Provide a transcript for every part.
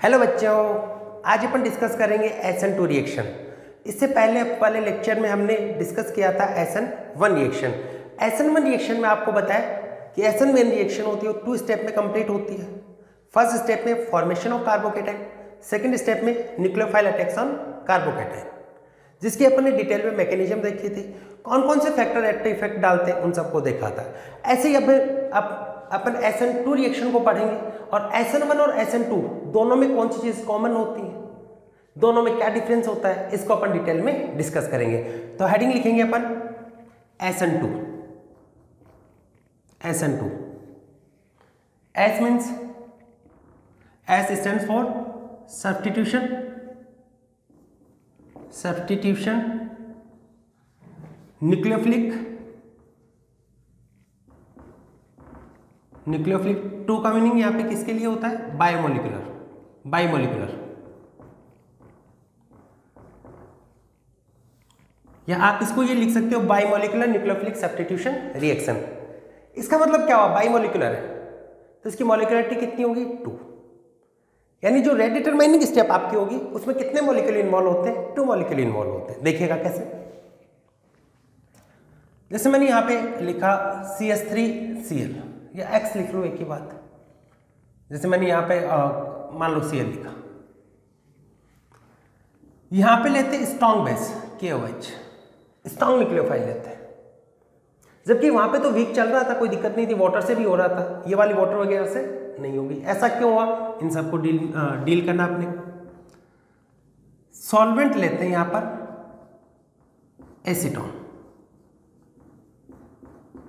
Hello बच्चों, आज अपन discuss करेंगे SN2 रिएक्शन। इससे पहले वाले लेक्चर में हमने डिस्कस किया था SN1 रिएक्शन। SN1 रिएक्शन में आपको बताया कि SN1 रिएक्शन होती है 2 स्टेप में कंप्लीट होती है। फर्स्ट स्टेप में formation of carbocation, second step में न्यूक्लियोफाइल अटैक्स ऑन कार्बोकेटाइन, जिसकी अपन ने डिटेल में मैकेनिज्म देखी थी, कौन कौन से फैक्टर एक्टिव इफेक्ट डालते हैं उन सबको देखा था। ऐसे ही अब अपन SN2 रिएक्शन को पढ़ेंगे और SN1 और SN2 दोनों में कौन सी चीज कॉमन होती है, दोनों में क्या डिफरेंस होता है, इसको अपन डिटेल में डिस्कस करेंगे। तो हेडिंग लिखेंगे अपन SN2। S means S stands for substitution nucleophilic 2 का मीनिंग यहाँ पे किसके लिए होता है, बायोमोलिकुलर। या आप इसको ये लिख सकते हो बायोमोलिकुलर न्यूक्लियोफिलिक सब्स्टिट्यूशन रिएक्शन। इसका मतलब क्या हुआ, बायोमोलिकुलर है तो इसकी मॉलिक्यूलरिटी कितनी होगी, 2। यानी जो रेट डिटरमाइनिंग स्टेप आपकी होगी उसमें कितने मॉलिक्यूल इन्वॉल्व होते हैं, 2 मॉलिक्यूल इन्वॉल्व होते हैं। देखिएगा कैसे, जैसे मैंने यहाँ पे लिखा CH3Cl या X लिख लो, एक ही बात। जैसे मैंने यहाँ पे मान लो Cl लिखा, यहाँ पे लेते strong base KOH, strong nucleophile लेते हैं, जबकि वहां पे तो वीक चल रहा था, कोई दिक्कत नहीं थी, वाटर से भी हो रहा था, ये वाली वाटर वगैरह से नहीं होगी। ऐसा क्यों हुआ, इन सबको डील करना अपने। सॉल्वेंट लेते हैं यहाँ पर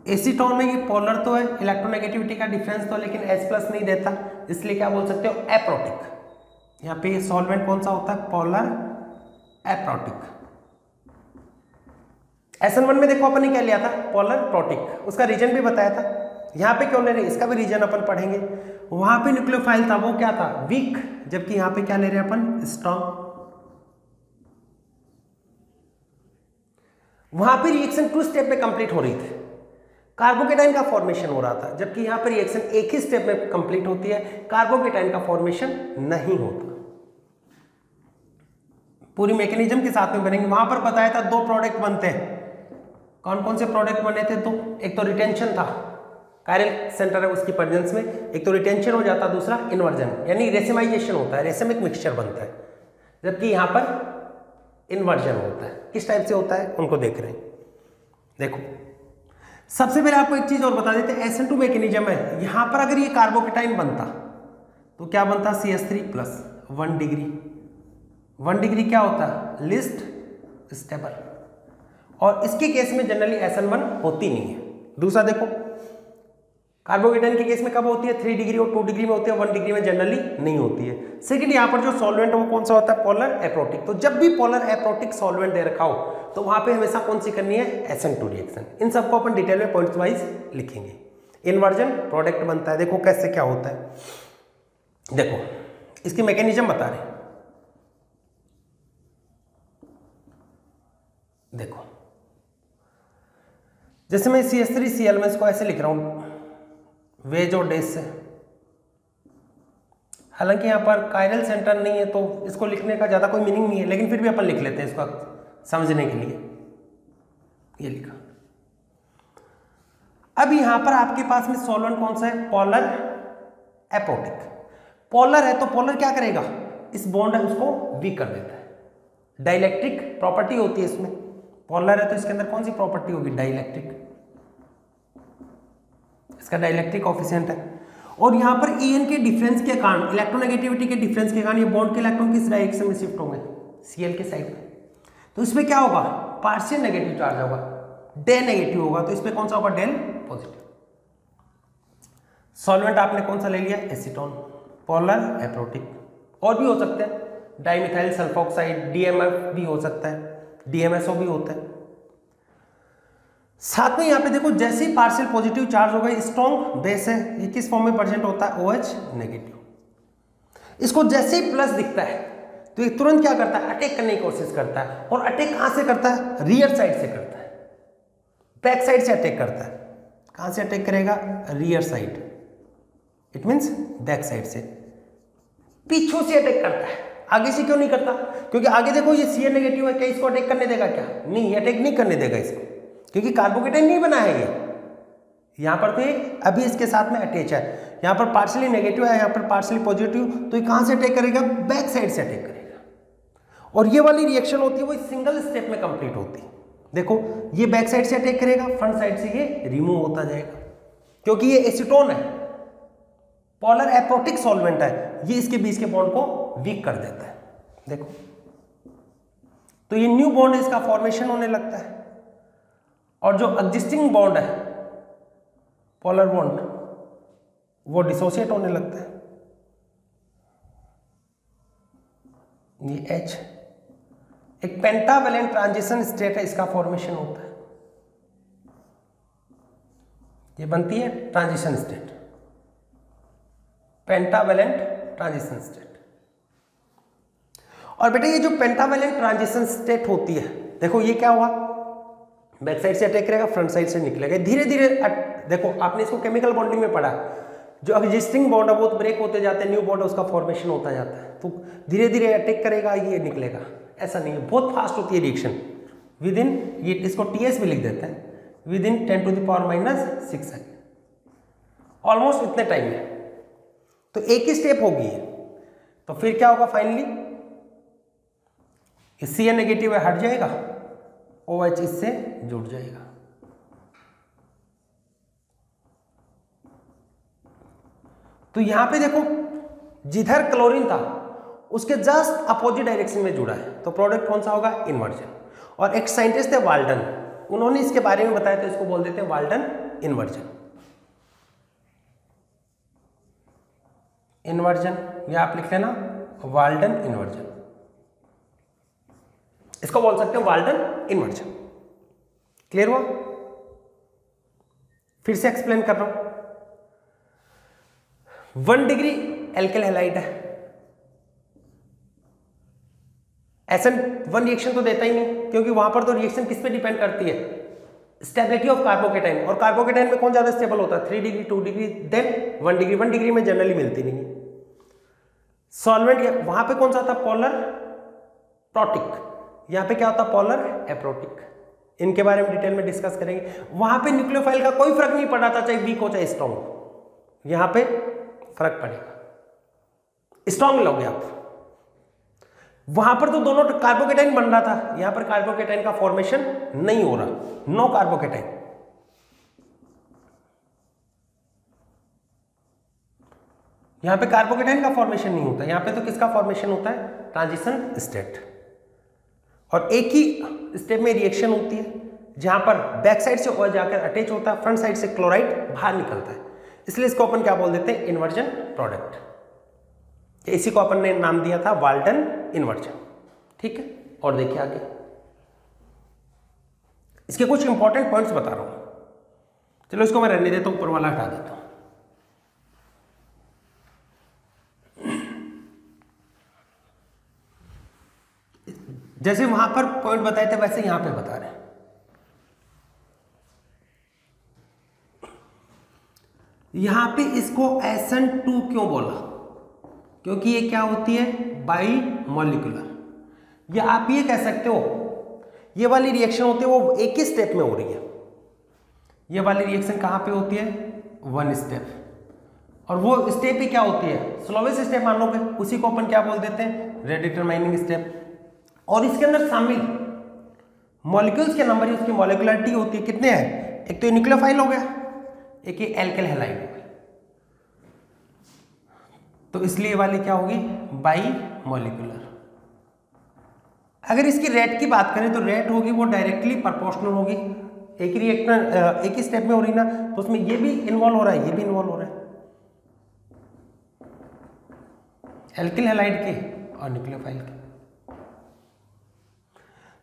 एसीटोन में ये पोलर तो है, इलेक्ट्रोनेगेटिविटी का डिफरेंस तो, लेकिन H+ नहीं देता, इसलिए क्या बोल सकते हो, एप्रोटिक। यहाँ पे सॉल्वेंट कौन सा होता है, पोलर एप्रोटिक। SN1 में देखो अपन ने क्या लिया था, पोलर प्रोटिक, उसका रीजन भी बताया था। यहाँ पे क्यों ले रहे हैं, इसका भी रीजन अपन पढ़ेंगे। वहां पे न्यूक्लियोफाइल था, वो क्या था, वीक, जबकि यहाँ पे क्या ले रहे हैं अपन, स्ट्रॉन्ग। वहां पे रिएक्शन 2 स्टेप में कंप्लीट हो रही थी, कार्बोकेटाइन का फॉर्मेशन हो रहा था, जबकि यहाँ पर रिएक्शन एक ही स्टेप में कंप्लीट होती है, कार्बोकेटाइन का फॉर्मेशन नहीं होता। पूरी मैकेनिज्म के साथ में बनेंगे। वहां पर बताया था 2 प्रोडक्ट बनते हैं, कौन कौन से प्रोडक्ट बने थे, तो एक तो रिटेंशन था, कायरल सेंटर है उसकी प्रेजेंस में, एक तो रिटेंशन हो जाता, दूसरा इन्वर्जन, यानी रेसिमाइजेशन होता है, रेसिमिक मिक्सचर बनता है, जबकि यहाँ पर इन्वर्जन होता है। किस टाइप से होता है उनको देख रहे हैं। देखो सबसे पहले आपको एक चीज और बता देते हैं, SN2 मैकेनिज्म है, यहां पर अगर ये कार्बोकेटाइन बनता तो क्या बनता, CH3+ 1 डिग्री। 1 डिग्री क्या होता है, लिस्ट स्टेबल, और इसके केस में जनरली SN1 होती नहीं है। दूसरा देखो, कार्बोकेटाइन के केस में कब होती है, 3 डिग्री और 2 डिग्री में होती है, 1 डिग्री में जनरली नहीं होती है। सेकंड, यहाँ पर जो सॉल्वेंट है वो कौन सा होता है, पोलर एप्रोटिक। तो जब भी पोलर एप्रोटिक सॉल्वेंट दे रखा हो तो वहां पे हमेशा कौन सी करनी है, SN2 रिएक्शन। इन सबको अपन डिटेल में पॉइंट्स वाइज लिखेंगे। इन्वर्जन प्रोडक्ट बनता है, देखो कैसे क्या होता है, देखो इसकी मैकेनिज्म बता रहे, देखो जैसे मैं CH3Cl में इसको ऐसे लिख रहा हूं, वेज और डेज से, हालांकि यहाँ पर कायरल सेंटर नहीं है तो इसको लिखने का ज़्यादा कोई मीनिंग नहीं है, लेकिन फिर भी अपन लिख लेते हैं इसको समझने के लिए। ये लिखा। अब यहाँ पर आपके पास में सॉल्वेंट कौन सा है, पोलर एप्रोटिक। पोलर है तो पोलर क्या करेगा, इस बॉन्ड है उसको वीक कर देता है, डाइलेक्ट्रिक प्रॉपर्टी होती है इसमें। पोलर है तो इसके अंदर कौन सी प्रॉपर्टी होगी, डाइलेक्ट्रिक, इसका डाइलेक्ट्रिक कोएफिशिएंट है। और यहाँ पर En के डिफरेंस के कारण, इलेक्ट्रोनेगेटिविटी के डिफरेंस के कारण ये बॉन्ड के इलेक्ट्रॉन किस डायरेक्शन में शिफ्ट होंगे, Cl के साइड में। तो इसमें क्या होगा, पार्शियल नेगेटिव चार्ज होगा, डे नेगेटिव होगा, तो इसमें कौन सा होगा, डेल पॉजिटिव। सॉल्वेंट आपने कौन सा ले लिया, एसीटोन, पोलर एप्रोटिक। और भी हो सकते हैं, डाइमिथाइल सल्फोक्साइड, DMF भी हो सकता है, DMSO भी होता है। साथ में यहाँ पे देखो, जैसे ही पार्शियल पॉजिटिव चार्ज होगा, स्ट्रॉन्ग बेस है, ये किस फॉर्म में प्रेजेंट होता है, OH नेगेटिव। इसको जैसे ही प्लस दिखता है तो ये तुरंत क्या करता है, अटैक करने की कोशिश करता है। और अटैक कहां से करता है, रियर साइड से करता है, बैक साइड से अटैक करता है। कहां से अटैक करेगा, rear side, it means back side से। पीछू से अटैक करता है, आगे से क्यों नहीं करता? क्योंकि आगे देखो ये Cl नेगेटिव है, क्या इसको अटैक करने देगा क्या? नहीं, ये अटैक नहीं करने देगा इसको, क्योंकि कार्बोकेटाइन नहीं बना है ये। यहाँ पर तो अभी इसके साथ में अटैच है, यहाँ पर पार्शली नेगेटिव है, यहाँ पर पार्शली पॉजिटिव, तो ये कहाँ से अटैक करेगा? बैक साइड से अटैक करेगा। और ये वाली रिएक्शन होती है वो सिंगल स्टेप में कंप्लीट होती है। देखो ये बैक साइड से अटैक करेगा, फ्रंट साइड से ये रिमूव होता जाएगा, क्योंकि ये एसीटोन है, पोलर एप्रोटिक सॉल्वेंट है, ये इसके बीच के बॉन्ड को वीक कर देता है। देखो तो ये न्यू बॉन्ड इसका फॉर्मेशन होने लगता है, और जो एग्जिस्टिंग बॉन्ड है पोलर बॉन्ड वो डिसोसिएट होने लगता है। ये H एक पेंटावेलेंट ट्रांजिशन स्टेट है, इसका फॉर्मेशन होता है, ये बनती है transition state, pentavalent transition state. और बेटा ये जो पेंटावेलेंट ट्रांजिशन स्टेट होती है, देखो ये क्या हुआ, बैक साइड से अटैक करेगा, फ्रंट साइड से निकलेगा, धीरे धीरे देखो आपने इसको केमिकल बॉन्डिंग में पढ़ा, जो एग्जिस्टिंग बॉन्ड है वो तो ब्रेक होते जाते हैं, न्यू बॉन्ड उसका फॉर्मेशन होता जाता है, तो धीरे धीरे अटैक करेगा, ये निकलेगा, ऐसा नहीं है, बहुत फास्ट होती है रिएक्शन। विद इन, ये इसको TS भी लिख देते हैं, with in 10 to the power - 6 second, almost इतने टाइम में। तो एक ही स्टेप होगी, तो फिर क्या होगा फाइनली, Cl नेगेटिव है हट जाएगा, OH इससे जुड़ जाएगा। तो यहां पे देखो जिधर क्लोरीन था उसके जस्ट अपोजिट डायरेक्शन में जुड़ा है, तो प्रोडक्ट कौन सा होगा? इन्वर्जन। और एक साइंटिस्ट थे वाल्टन, उन्होंने इसके बारे में बताया, तो इसको बोल देते हैं वाल्टन इन्वर्जन। इन्वर्जन या आप लिख लेना वाल्टन इन्वर्जन, इसको बोल सकते हैं वाल्टन इन्वर्जन। क्लियर हुआ? फिर से एक्सप्लेन कर रहा हूं। 1 डिग्री एल्किल हैलाइड है, SN1 रिएक्शन तो देता ही नहीं, क्योंकि वहां पर तो रिएक्शन किस पे डिपेंड करती है? स्टेबिलिटी ऑफ कार्बोकेटाइन, और कार्बोकेटाइन में कौन ज्यादा स्टेबल होता है? 3 degree, 2 degree, then 1 degree. 1 degree में जनरली मिलती नहीं है। सॉल्वेंट वहां पे कौन सा था? पोलर प्रोटिक, यहाँ पे क्या होता है? Polar aprotic. इनके बारे में डिटेल में डिस्कस करेंगे। वहां पे न्यूक्लियोफाइल का कोई फर्क नहीं पड़ा था, चाहे वीक हो चाहे स्ट्रॉन्ग हो, यहाँ पे फर्क पड़ेगा। स्ट्रॉन्ग लोगे आप, वहां पर तो दोनों कार्बोकेटाइन बन रहा था, यहां पर कार्बोकेटाइन का फॉर्मेशन नहीं हो रहा, नो कार्बोकेटाइन। यहां पे कार्बोकेटाइन का फॉर्मेशन नहीं होता, यहां पे तो किसका फॉर्मेशन होता है? Transition state. और एक ही स्टेप में रिएक्शन होती है, जहां पर बैक साइड से OH जाकर अटैच होता है, फ्रंट साइड से क्लोराइड बाहर निकलता है, इसलिए इसको अपन क्या बोल देते हैं? Inversion product. इसी को अपन ने नाम दिया था वाल्टन इन्वर्जन। ठीक है, और देखिए आगे इसके कुछ इंपॉर्टेंट पॉइंट्स बता रहा हूं। चलो इसको मैं रहने देता हूं, ऊपर वाला हटा देता हूं। जैसे वहां पर पॉइंट बताए थे वैसे यहां पे बता रहे हैं। यहां पे इसको SN2 क्यों बोला? क्योंकि ये क्या होती है? By molecular. या आप ये कह सकते हो ये वाली रिएक्शन होती है वो एक ही स्टेप में हो रही है। ये वाली रिएक्शन कहां पे होती है? 1 स्टेप। और वो स्टेप ही क्या होती है? स्लोवेस्ट स्टेप मान लोगे, उसी को अपन क्या बोल देते हैं? Rate determining step. और इसके अंदर शामिल मॉलिक्यूल्स के नंबर, उसकी मॉलिक्युलरिटी होती है, कितने हैं? एक तो न्यूक्लियोफाइल हो गया, एक ये एल्किल हैलाइड हो गया, तो इसलिए वाली क्या होगी? By molecular. अगर इसकी रेट की बात करें तो रेट होगी वो डायरेक्टली प्रोपोर्शनल होगी। एक ही रिएक्टर एक ही स्टेप में हो रही ना, तो उसमें ये भी इन्वॉल्व हो रहा है, ये भी इन्वॉल्व हो रहा है, एल्किल हैलाइड के और न्यूक्लियोफाइल के।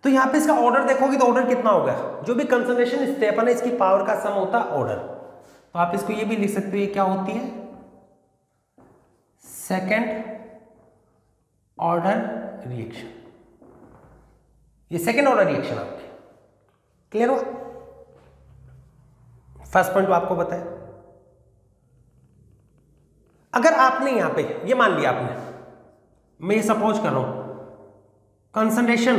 तो यहां पे इसका ऑर्डर देखोगे तो ऑर्डर कितना हो गया? जो भी कंसंट्रेशन स्टेप है ना, इसकी पावर का सम होता है ऑर्डर। तो आप इसको ये भी लिख सकते हो, ये क्या होती है? Second order reaction. ये सेकेंड ऑर्डर रिएक्शन आपकी। क्लियर हुआ? फर्स्ट पॉइंट तो आपको बताया। अगर आपने यहां पे ये मान लिया आपने मैं ये सपोज कर रहा हूं concentration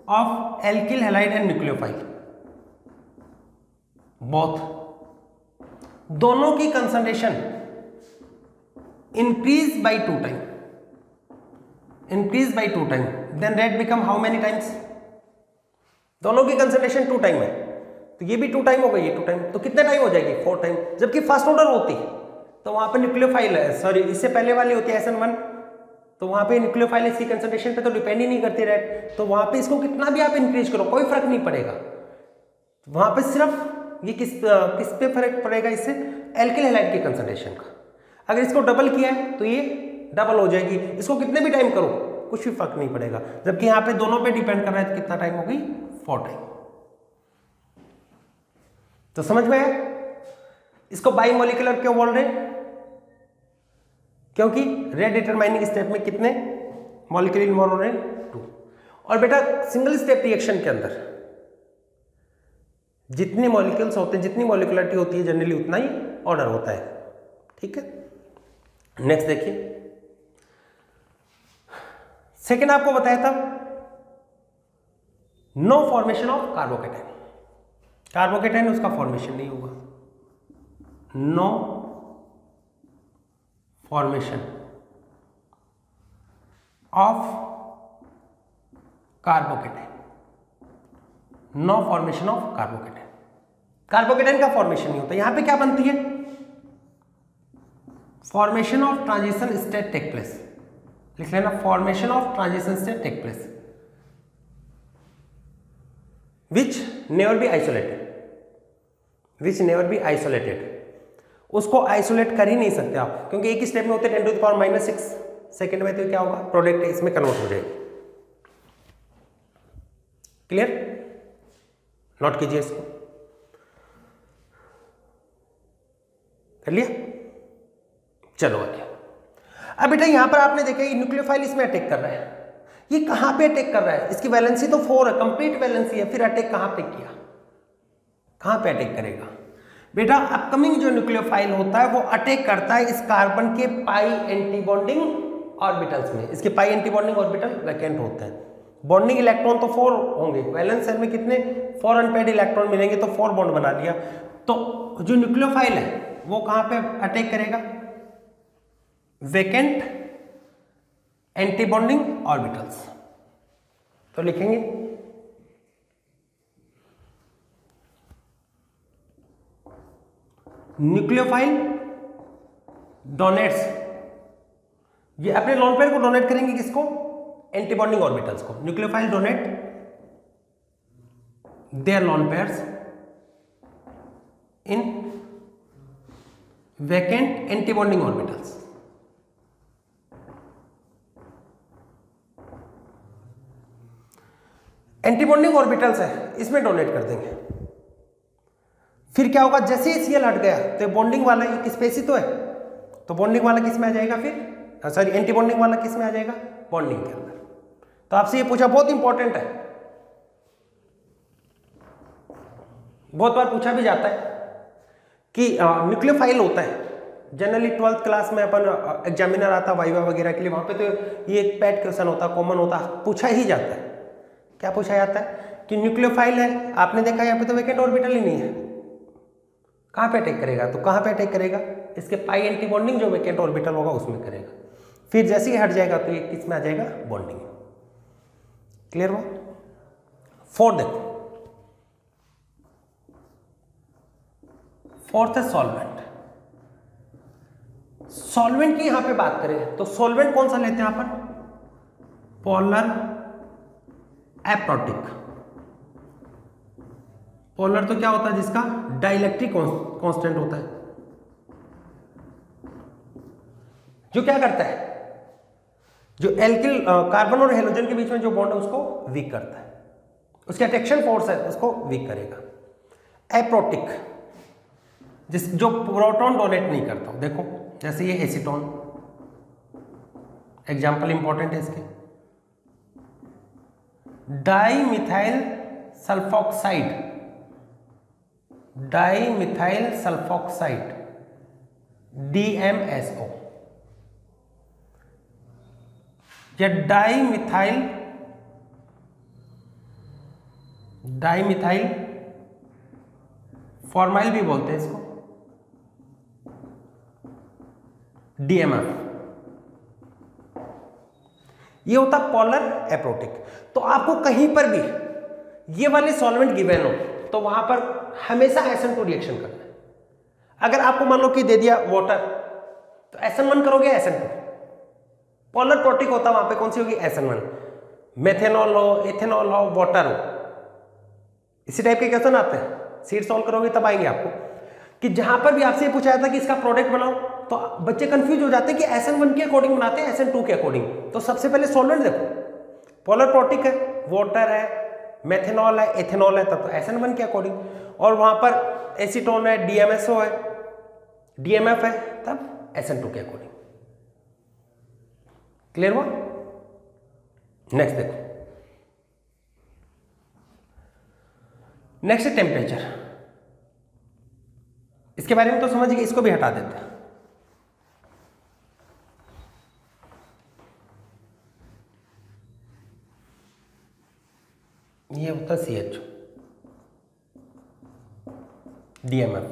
of alkyl halide and nucleophile, both दोनों की concentration increase by 2 time, increase by 2 time, then rate become how many times? दोनों की कंसंट्रेशन 2 टाइम है, तो ये भी 2 टाइम हो गई, ये 2 टाइम, तो कितने टाइम हो जाएगी? 4 टाइम। जबकि फर्स्ट ऑर्डर होती तो वहां पे न्यूक्लियोफाइल है, सॉरी इससे पहले वाली होती है SN1, तो वहां पे न्यूक्लियोफाइल इसकी कंसंट्रेशन पे तो डिपेंड ही नहीं करती रेट, तो वहां पे इसको कितना भी आप इंक्रीज करो कोई फर्क नहीं पड़ेगा। वहां पे सिर्फ ये किस पे फर्क पड़ेगा? इससे एल्किल हैलाइड की कंसंट्रेशन का। अगर इसको डबल किया है तो ये डबल हो जाएगी, इसको कितने भी टाइम करो कुछ भी फर्क नहीं पड़ेगा। जबकि यहाँ पे दोनों पे डिपेंड कर रहा है, तो कितना टाइम होगी? 4 टाइम। तो समझ में आया? इसको बाइमोलिकुलर क्यों बोल रहे हैं? क्योंकि रेट डिटरमाइनिंग स्टेप में कितने मॉलिक्यूल इन्वॉल्व हो रहे हैं? 2। और बेटा सिंगल स्टेप रिएक्शन के अंदर जितने मॉलिक्यूल्स होते हैं, जितनी मॉलिक्युलरिटी होती है जनरली उतना ही ऑर्डर होता है। ठीक है, नेक्स्ट देखिए, सेकेंड आपको बताया था no formation of carbocation. Carbocation उसका फॉर्मेशन नहीं होगा, no formation of carbocation, no formation of carbocation. Carbocation का फॉर्मेशन नहीं होता। यहां पे क्या बनती है? Formation of transition state take place, लिख लेना, formation of transition state take place which never be isolated, which never be isolated. उसको आइसोलेट कर ही नहीं सकते आप, क्योंकि एक ही स्टेप में होते हैं 10⁻⁻⁶ सेकेंड में, तो क्या होगा? प्रोडक्ट इसमें कन्वर्ट हो जाएगी। क्लियर? नोट कीजिए इसको, कर लिया? चलो आगे। अब बेटा यहां पर आपने देखा ये न्यूक्लियोफाइल इसमें अटैक कर रहा है, ये कहां पे अटैक कर रहा है? इसकी वैलेंसी तो 4 है, कंप्लीट वैलेंसी है, फिर अटैक कहां पे किया? कहां पे अटैक करेगा? बेटा अपकमिंग जो न्यूक्लियोफाइल होता है वो अटैक करता है इस कार्बन के पाई एंटीबॉन्डिंग ऑर्बिटल्स में। इसके पाई एंटीबॉन्डिंग ऑर्बिटल वैकेंट होते हैं, बॉन्डिंग इलेक्ट्रॉन तो 4 होंगे, वैलेंस शेल में कितने? 4 अनपेयर्ड इलेक्ट्रॉन मिलेंगे, तो 4 बॉन्ड बना लिया। तो जो न्यूक्लियोफाइल है वो कहां पे अटैक करेगा? Vacant antibonding orbitals. तो लिखेंगे न्यूक्लियोफाइल डोनेट्स, ये अपने लोन पेयर को डोनेट करेंगे, किसको? एंटीबॉन्डिंग ऑर्बिटल्स को। Nucleophile donate there lone pairs in vacant antibonding orbitals. Antibonding orbitals है, इसमें डोनेट कर देंगे। फिर क्या होगा? जैसे ही Cl हट गया तो बॉन्डिंग वाला एक स्पेस ही तो है, तो बॉन्डिंग वाला किस में आ जाएगा? फिर सॉरी एंटीबॉन्डिंग वाला किस में आ जाएगा? बॉन्डिंग के अंदर। तो आपसे ये पूछा, बहुत इंपॉर्टेंट है, बहुत बार पूछा भी जाता है कि न्यूक्लियोफाइल होता है जनरली 12th क्लास में अपन एग्जामिनर आता वाइवा वगैरह के लिए, वहां पे तो ये एक पैट क्वेश्चन होता, कॉमन होता, पूछा ही जाता है। क्या पूछा जाता है? कि न्यूक्लियोफाइल है, आपने देखा यहाँ पे तो वैकेंट ऑर्बिटल ही नहीं है, कहाँ पे अटैक करेगा? तो कहाँ पे अटैक करेगा? इसके पाई एंटीबॉन्डिंग जो वैकेंट ऑर्बिटल होगा उसमें करेगा। फिर जैसे ही हट जाएगा तो ये किस में आ जाएगा? बॉन्डिंग। क्लियर हुआ? 4 देखो, 4th है सॉल्वेंट। सॉल्वेंट की यहां पे बात करें तो सॉल्वेंट कौन सा लेते हैं यहां पर? Polar aprotic. पोलर तो क्या होता है? जिसका डाइलेक्ट्रिक कांस्टेंट होता है, जो क्या करता है? जो एल्किल कार्बन और हेलोजन के बीच में जो बॉन्ड है उसको वीक करता है, उसका अट्रैक्शन फोर्स है उसको वीक करेगा। एप्रोटिक जो प्रोटॉन डोनेट नहीं करता। देखो जैसे ये एसीटोन, एग्जाम्पल इंपॉर्टेंट है इसके, dimethyl sulphoxide, dimethyl sulphoxide DMSO, या डाईमिथाइल फॉर्माइल भी बोलते हैं इसको, DMF। ये होता पोलर एप्रोटिक। तो आपको कहीं पर भी ये वाले सॉल्वेंट गिवन हो तो वहां पर हमेशा SN2 रिएक्शन करना है। अगर आपको मान लो कि दे दिया वाटर तो SN1 करोगे, SN2। पोलर प्रोटिक होता वहां पे कौन सी होगी, SN1। मेथेनॉल हो, इथेनॉल हो, वाटर हो, इसी टाइप के क्वेश्चन आते हैं। सीट सॉल्व करोगे तब आएंगे आपको कि जहां पर भी आपसे पूछा जाता है कि इसका प्रोडक्ट बनाओ तो बच्चे कंफ्यूज हो जाते हैं कि SN1 के अकॉर्डिंग बनाते हैं SN2 के अकॉर्डिंग। तो सबसे पहले सॉल्वेंट देखो, पोलर प्रोटिक है, वाटर है, मेथेनॉल है, इथेनॉल है, तब तो SN1 के अकॉर्डिंग। और वहां पर एसीटोन है, DMSO है, DMF है, तब SN2 के अकॉर्डिंग। क्लियर हुआ? नेक्स्ट देखो, नेक्स्ट है टेम्परेचर। इसके बारे में तो समझ गए, इसको भी हटा देते हैं। ये होता है CH, DMF।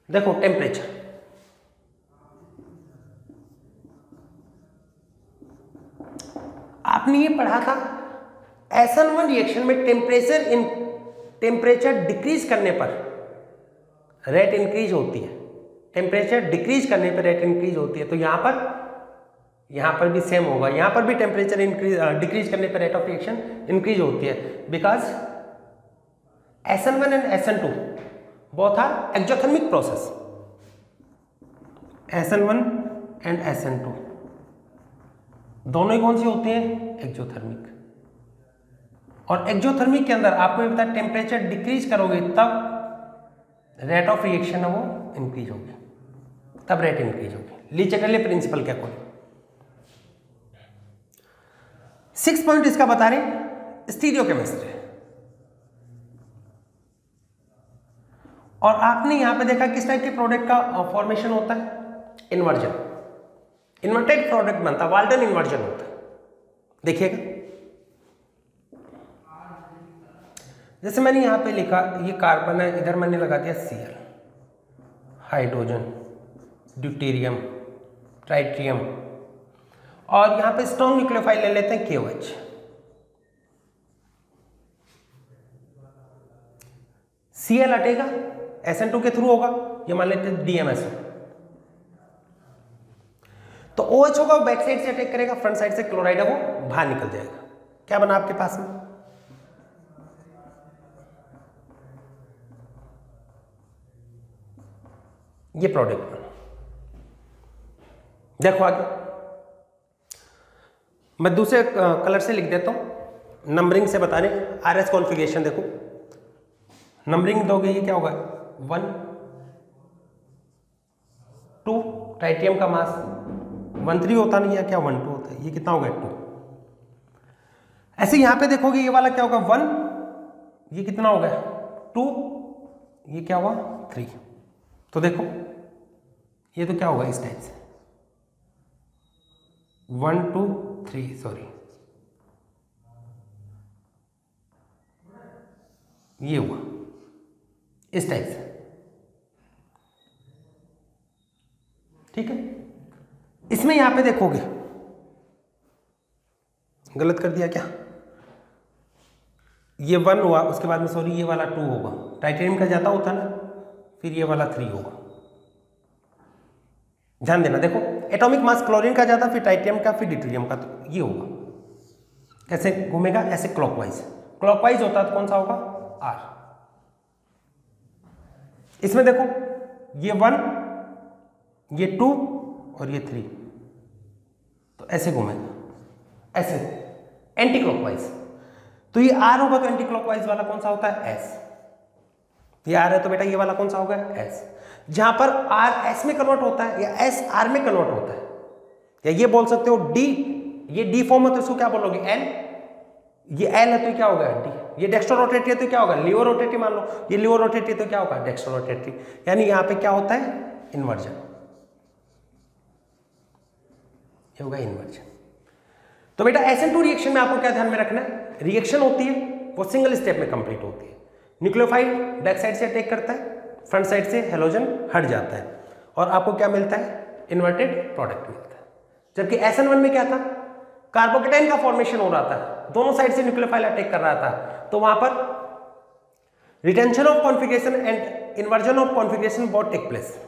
देखो टेम्परेचर, आपने ये पढ़ा था SN1 रिएक्शन में टेम्परेचर डिक्रीज करने पर रेट इंक्रीज होती है, टेम्परेचर डिक्रीज करने पर रेट इंक्रीज होती है। तो यहां पर भी सेम होगा, यहां पर भी टेम्परेचर डिक्रीज करने पर रेट ऑफ रिएक्शन इंक्रीज होती है, because SN1 and SN2 both are exothermic process. SN1 and SN2 दोनों ही कौन सी होती हैं, एक्सोथर्मिक। और एक्सोथर्मिक के अंदर आपको ये पता है टेम्परेचर डिक्रीज करोगे तब रेट ऑफ रिएक्शन है वो इंक्रीज होगी, तब रेट इंक्रीज होगी। लीचे कर लिए प्रिंसिपल के अकॉर्डिंग। 6 पॉइंट इसका बता रहे स्टीरियोकेमिस्ट्री। और आपने यहां पे देखा किस टाइप के प्रोडक्ट का फॉर्मेशन होता है, इन्वर्जन, इन्वर्टेड प्रोडक्ट बनता है, वाल्टन इन्वर्जन होता है। देखिएगा जैसे मैंने यहां पे लिखा, ये कार्बन है, इधर मैंने लगा दिया Cl, हाइड्रोजन, ड्यूटेरियम, ट्राइटियम, और यहां पे स्ट्रॉन्ग न्यूक्लियोफाइल ले लेते हैं KOH। Cl हटेगा, SN2 के थ्रू होगा, ये मान लेते हैं DMSO। तो OH होगा, वो बैक साइड से अटैक करेगा, फ्रंट साइड से क्लोराइड है वो बाहर निकल जाएगा। क्या बना आपके पास में, ये प्रोडक्ट बना। देखो आगे मैं दूसरे कलर से लिख देता हूं, नंबरिंग से बता रहे। RS कॉन्फ़िगरेशन देखो, नंबरिंग दोगे ये क्या होगा, 1 2, टाइटेनियम का मास 1 3 होता नहीं है क्या, 1 2 होता है, ये कितना होगा 2। ऐसे यहां पे देखोगे ये वाला क्या होगा 1, ये कितना होगा 2, ये क्या होगा 3। तो देखो ये तो क्या होगा इस टाइप से 1 2 3, सॉरी ये हुआ इस टाइप से, ठीक है। इसमें यहां पे देखोगे, गलत कर दिया क्या, ये 1 हुआ, उसके बाद में सॉरी ये वाला 2 होगा, टाइटेनियम का जाता होता ना, फिर ये वाला 3 होगा। ध्यान देना, देखो एटॉमिक मास क्लोरीन का जाता, फिर टाइटेनियम का, फिर ड्यूटेरियम का, तो ये होगा कैसे घूमेगा, ऐसे क्लॉकवाइज। क्लॉकवाइज होता तो कौन सा होगा R। इसमें देखो ये 1, ये 2 और ये 3, तो ऐसे घूमेगा, ऐसे एंटी क्लॉकवाइज। तो ये R होगा, तो एंटी क्लॉकवाइज वाला कौन सा होता है S। ये R है तो बेटा ये वाला कौन सा होगा S। जहां पर R S में कन्वर्ट होता है या S R में कन्वर्ट होता है, या ये बोल सकते हो D, ये D फॉर्म है तो इसको क्या बोलोगे N, ये L है तो क्या होगा D, ये डेक्स्ट्रो रोटेटरी है तो क्या होगा लिवर रोटेटरी, मान लो ये लिवर रोटेटरी तो क्या होगा डेक्स्ट्रो रोटेटरी। यानी यहां पे क्या होता है इन्वर्जन। ये होगा इन्वर्जन। तो बेटा SN2 रिएक्शन में आपको क्या ध्यान में रखना है, रिएक्शन होती है वो सिंगल स्टेप में कंप्लीट होती है। न्यूक्लियोफाइल बैक साइड से अटैक करता है, फ्रंट साइड से हेलोजन हट जाता है और आपको क्या मिलता है, इन्वर्टेड प्रोडक्ट मिलता है। जबकि SN1 में क्या था, कार्बोकेटाइन का फॉर्मेशन हो रहा था, दोनों साइड से न्यूक्लियोफाइल अटैक कर रहा था, तो वहां पर retention of configuration and inversion of configuration both take place.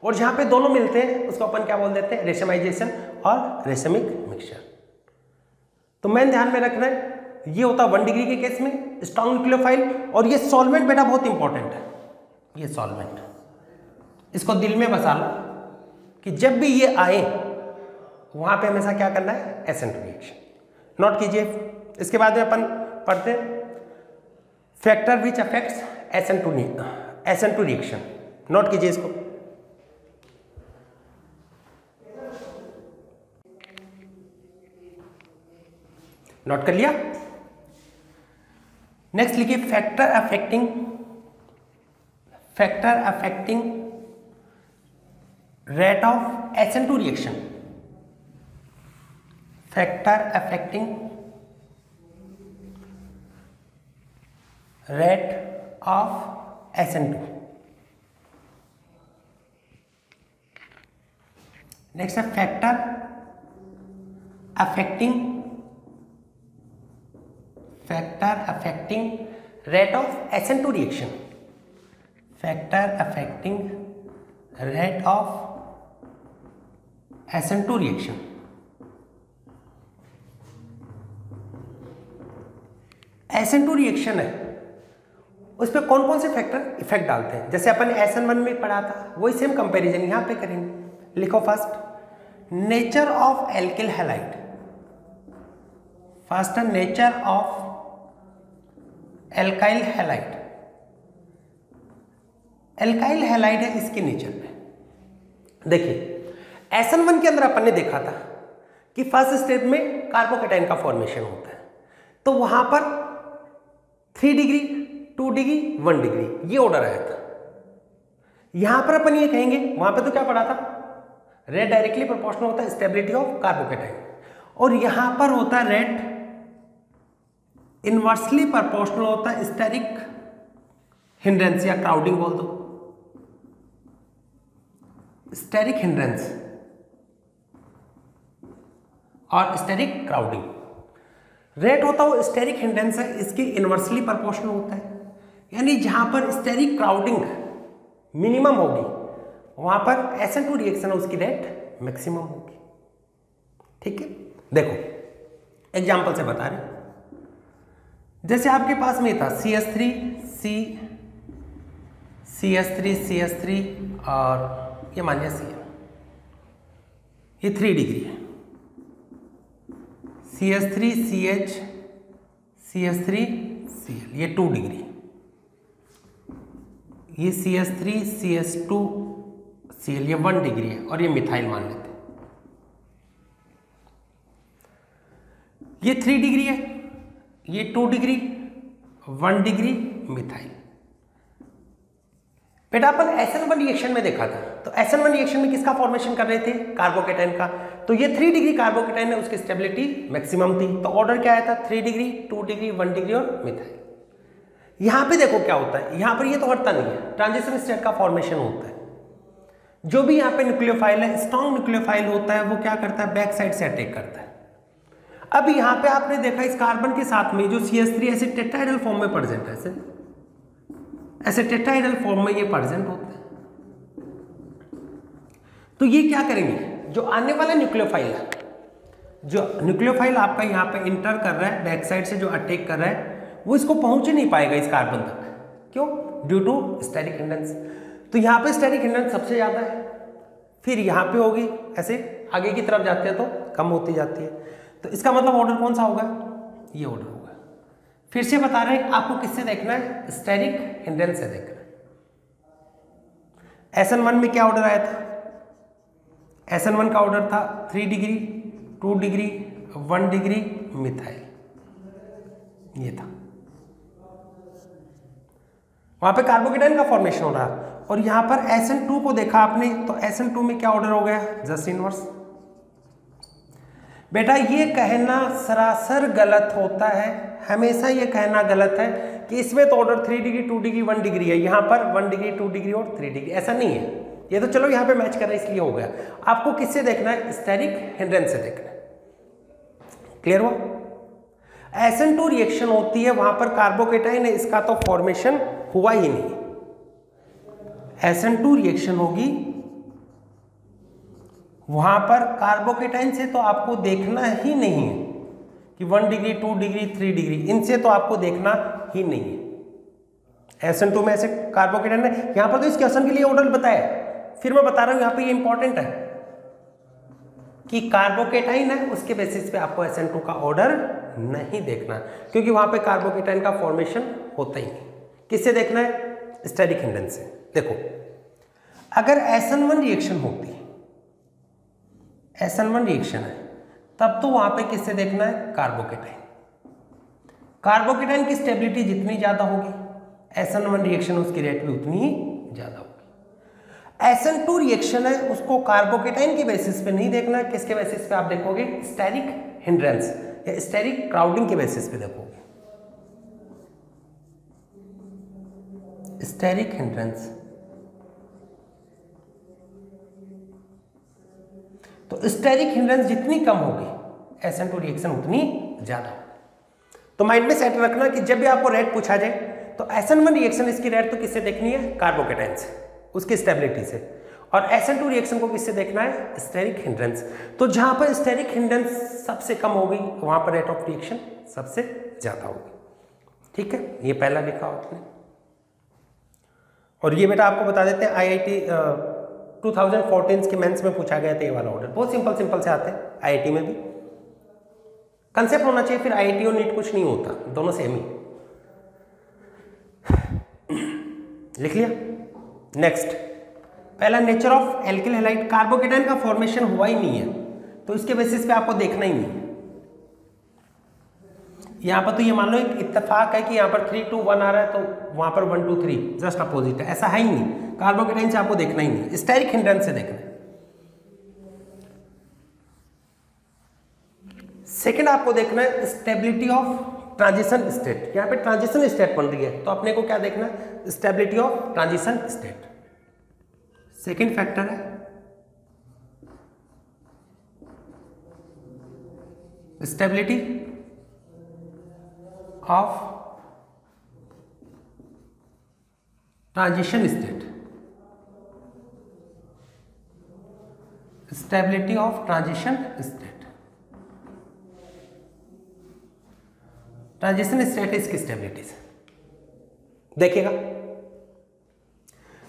और जहां पे दोनों मिलते हैं उसको अपन क्या बोल देते हैं, रेशमाइजेशन और रेशमिक मिक्सचर। तो मेन ध्यान में रखना है, ये होता है 1 डिग्री के केस में स्ट्रॉन्ग न्यूक्लियोफाइल। और ये सॉल्वेंट बेटा बहुत इंपॉर्टेंट है, ये सॉल्वेंट इसको दिल में बसा लो कि जब भी ये आए वहां पे हमेशा क्या करना है, SN2 रिएक्शन नोट कीजिए। इसके बाद में अपन पढ़ते हैं factor which affects SN2 reaction, note कीजिए इसको। नोट कर लिया। नेक्स्ट लिखिए factor affecting rate of SN2 reaction, factor affecting rate of SN2। Next है factor affecting rate of SN2 reaction, factor affecting rate of SN2 reaction। SN2 reaction है, उस पर कौन कौन से फैक्टर इफेक्ट डालते हैं, जैसे अपन SN1 में पढ़ा था वही सेम कंपैरिजन यहां पे करेंगे। लिखो first nature of alkyl halide, first nature of alkyl halide. Alkyl halide है इसके नेचर पे। देखिए SN1 के अंदर अपन ने देखा था कि फर्स्ट स्टेप में कार्बोकेटाइन का फॉर्मेशन होता है, तो वहां पर 3 डिग्री 2 डिग्री 1 डिग्री ये ऑर्डर आया था। यहां पर अपन ये कहेंगे, वहां पे तो क्या पढ़ा था, रेट डायरेक्टली प्रोपोर्शनल होता है स्टेबिलिटी ऑफ कार्बोकेटाइन, और यहां पर होता है रेट इनवर्सली प्रोपोर्शनल होता है स्टेरिक हिंड्रेंस या क्राउडिंग बोल दो, स्टेरिक हिंड्रेंस और स्टेरिक क्राउडिंग। रेट होता है वो स्टेरिक हिंड्रेंस है, इसके इनवर्सली प्रोपोर्शनल होता है, यानी जहां पर स्टेरिक क्राउडिंग मिनिमम होगी वहां पर SN2 रिएक्शन उसकी रेट मैक्सिमम होगी। ठीक है, देखो एग्जांपल से बता रहे, जैसे आपके पास में था CH3 और ये मान लिया Cl, ये 3 डिग्री है, CH3 ये 2 डिग्री, ये CH3 ये 1 डिग्री है, और ये मिथाइल मान लेते हैं, ये 3 डिग्री है, ये 2 डिग्री 1 डिग्री मिथाइल। बेटा अपन SN1 रिएक्शन में देखा था, तो SN1 रिएक्शन में किसका फॉर्मेशन कर रहे थे, कार्बोकेटाइन का, तो ये 3 डिग्री कार्बोकेटाइन है, उसकी स्टेबिलिटी मैक्सिमम थी, तो ऑर्डर क्या आया था 3 डिग्री 2 डिग्री 1 डिग्री और मिथाइल। यहां पे देखो क्या होता है, यहां पर ये तो हटता नहीं है, ट्रांजिशन स्टेट का फॉर्मेशन होता है। जो भी यहाँ पे न्यूक्लियोफाइल है, स्ट्रॉन्ग न्यूक्लियोफाइल होता है, वो क्या करता है, बैक साइड से अटैक करता है। अब यहाँ पे आपने देखा इस कार्बन के साथ में जो CH3 ऐसे टेट्राहेड्रल फॉर्म में प्रेजेंट है, ऐसे टेट्राहेड्रल फॉर्म में ये प्रेजेंट होता है। तो ये क्या करेंगे, जो आने वाला न्यूक्लियोफाइल है, जो न्यूक्लियोफाइल आपका यहाँ पे इंटर कर रहा है, बैक साइड से जो अटैक कर रहा है, वो इसको पहुंच ही नहीं पाएगा इस कार्बन तक। क्यों, ड्यू टू स्टेरिक हिंड्रेंस। तो यहाँ पे स्टेरिक हिंड्रेंस सबसे ज्यादा है, फिर यहाँ पे होगी, ऐसे आगे की तरफ जाते हैं तो कम होती जाती है। तो इसका मतलब ऑर्डर कौन सा होगा, ये ऑर्डर होगा। फिर से बता रहे हैं आपको किससे देखना है, स्टेरिक हिंड्रेंस से देखना है। SN1 में क्या ऑर्डर आया था, SN1 का ऑर्डर था 3 डिग्री 2 डिग्री 1 डिग्री मिथाइल, ये था। वहां पे कार्बोकेटाइन का फॉर्मेशन हो रहा, और यहां पर SN2 को देखा आपने, तो SN2 में क्या ऑर्डर हो गया, जस्ट इनवर्स। बेटा ये कहना सरासर गलत होता है, हमेशा ये कहना गलत है कि इसमें तो ऑर्डर 3 डिग्री 2 डिग्री 1 डिग्री है, यहाँ पर 1 डिग्री 2 डिग्री और 3 डिग्री, ऐसा नहीं है। ये तो चलो यहाँ पे मैच कर रहा है इसलिए हो गया। आपको किससे देखना है? स्टेरिक हिंड्रेंस से देखना है। क्लियर हुआ? SN2 रिएक्शन होती है, वहां पर कार्बोकेटाइन है, इसका तो फॉर्मेशन हुआ ही नहीं। SN2 रिएक्शन होगी, वहां पर कार्बोकेटाइन से तो आपको देखना ही नहीं है कि 1 डिग्री 2 डिग्री 3 डिग्री, इनसे तो आपको देखना ही नहीं है। SN2 में ऐसे कार्बोकेटाइन है, यहां पर तो इस क्वेश्चन के लिए ऑर्डर बताया, फिर मैं बता रहा हूं यहां पे ये इंपॉर्टेंट है कि कार्बोकेटाइन है, उसके बेसिस पे आपको SN2 का ऑर्डर नहीं देखना, क्योंकि वहां पे कार्बोकेटाइन का फॉर्मेशन होता ही नहीं। किससे देखना है? स्टेरिक हिंड्रेंस से। देखो अगर SN1 रिएक्शन होती है, SN1 रिएक्शन है, तब तो वहां पे किससे देखना है? कार्बोकेटाइन। कार्बोकेटाइन की स्टेबिलिटी जितनी ज्यादा होगी, SN1 रिएक्शन उसकी रेट भी उतनी ही ज्यादा होगी। SN2 रिएक्शन है, उसको कार्बोकेटाइन के बेसिस पे नहीं देखना, किसके बेसिस पे आप देखोगे? स्टेरिक हिंड्रेंस या स्टेरिक क्राउडिंग के बेसिस पे देखोगे। स्टेरिक हिंड्रेंस, तो स्टेरिक हिंड्रेंस जितनी कम होगी, SN2 रिएक्शन उतनी ज्यादा होगी। तो माइंड में सेट रखना कि जब भी आपको रेट पूछा जाए तो SN1 रिएक्शन इसकी रेट तो किससे देखनी है? कार्बोकेटाइन से, उसकी स्टेबिलिटी से। और SN2 रिएक्शन को किससे देखना है? Steric hindrance. तो जहां पर स्टेरिक हिंड्रेंस सबसे कम होगी, वहां पर रेट ऑफ रिएक्शन सबसे ज्यादा होगी। ठीक है, ये पहला लिखा आपने। और ये बेटा आपको बता देते हैं, IIT 2014 के मेंस में पूछा गया था ये वाला ऑर्डर। बहुत सिंपल से आते हैं, IIT में भी कंसेप्ट होना चाहिए, फिर IIT और नीट कुछ नहीं होता, दोनों सेम ही। लिख लिया? नेक्स्ट, पहला nature of alkyl halide. Carbocation का फॉर्मेशन हुआ ही नहीं है, तो इसके बेसिस पे आपको देखना ही नहीं है। यहाँ पर तो ये मान लो एक इत्तेफाक है कि यहाँ पर 3 2 1 आ रहा है, तो वहां पर 1 2 3 जस्ट अपोजिट है, ऐसा है ही नहीं। कार्बोकेटाइन से आपको देखना ही नहीं, स्टेरिक हिंड्रेंस से देखना है। सेकेंड आपको देखना है स्टेबिलिटी ऑफ ट्रांजिशन स्टेट। यहाँ पे ट्रांजिशन स्टेट बन रही है, तो अपने को क्या देखना है? Stability of transition state. Second factor है stability of transition state. Stability of transition state. Transition state इसकी स्टेबिलिटी से देखिएगा।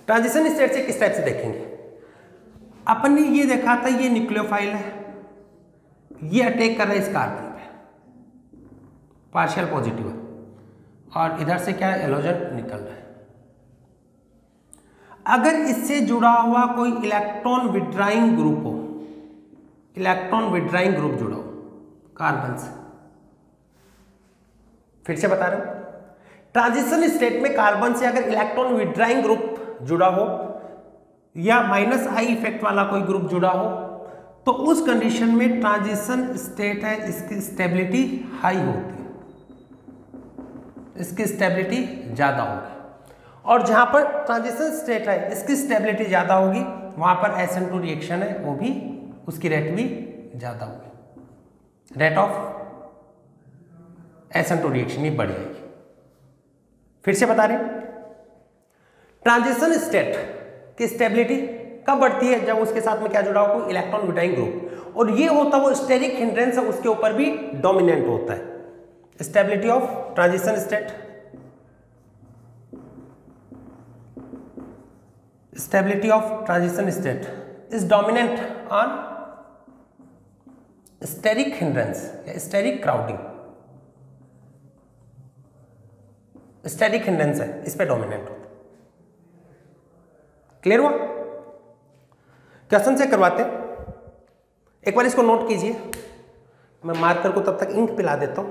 ट्रांजिशन स्टेट से किस टाइप से देखेंगे? अपन ने ये देखा था, ये न्यूक्लियोफाइल है, ये अटैक कर रहा है इस कार्बन पे, पार्शियल पॉजिटिव है, और इधर से क्या है? हैलोजन निकल रहा है। अगर इससे जुड़ा हुआ कोई इलेक्ट्रॉन विड्राइंग ग्रुप हो, इलेक्ट्रॉन विड्राइंग ग्रुप जुड़ा हो कार्बन से, फिर से बता रहा हूं, ट्रांजिशन स्टेट में कार्बन से अगर इलेक्ट्रॉन विड्राइंग ग्रुप जुड़ा हो या -I इफेक्ट वाला कोई ग्रुप जुड़ा हो, तो उस कंडीशन में ट्रांजिशन स्टेट है, इसकी स्टेबिलिटी हाई होती है, इसकी स्टेबिलिटी ज्यादा होगी। और जहां पर ट्रांजिशन स्टेट है, इसकी स्टेबिलिटी ज्यादा होगी, वहां पर SN2 रिएक्शन है, वो भी उसकी रेट भी ज्यादा होगी, रेट ऑफ SN2 रिएक्शन भी बढ़ जाएगी। फिर से बता रहे, ट्रांजिशन स्टेट की स्टेबिलिटी कब बढ़ती है? जब उसके साथ में क्या जुड़ा हो? कोई इलेक्ट्रॉन विड्राइंग ग्रुप, और ये होता है वो स्टेरिक हिंड्रेंस है, उसके ऊपर भी डोमिनेंट होता है। Stability of transition state, stability of transition state is dominant on steric hindrance या स्टेरिक क्राउडिंग। स्टेरिक हिंड्रेंस है, इस पे डोमिनेंट होता है। क्लियर हुआ? क्वेश्चन से करवाते हैं, एक बार इसको नोट कीजिए, मैं मार्कर को तब तक इंक पिला देता हूं।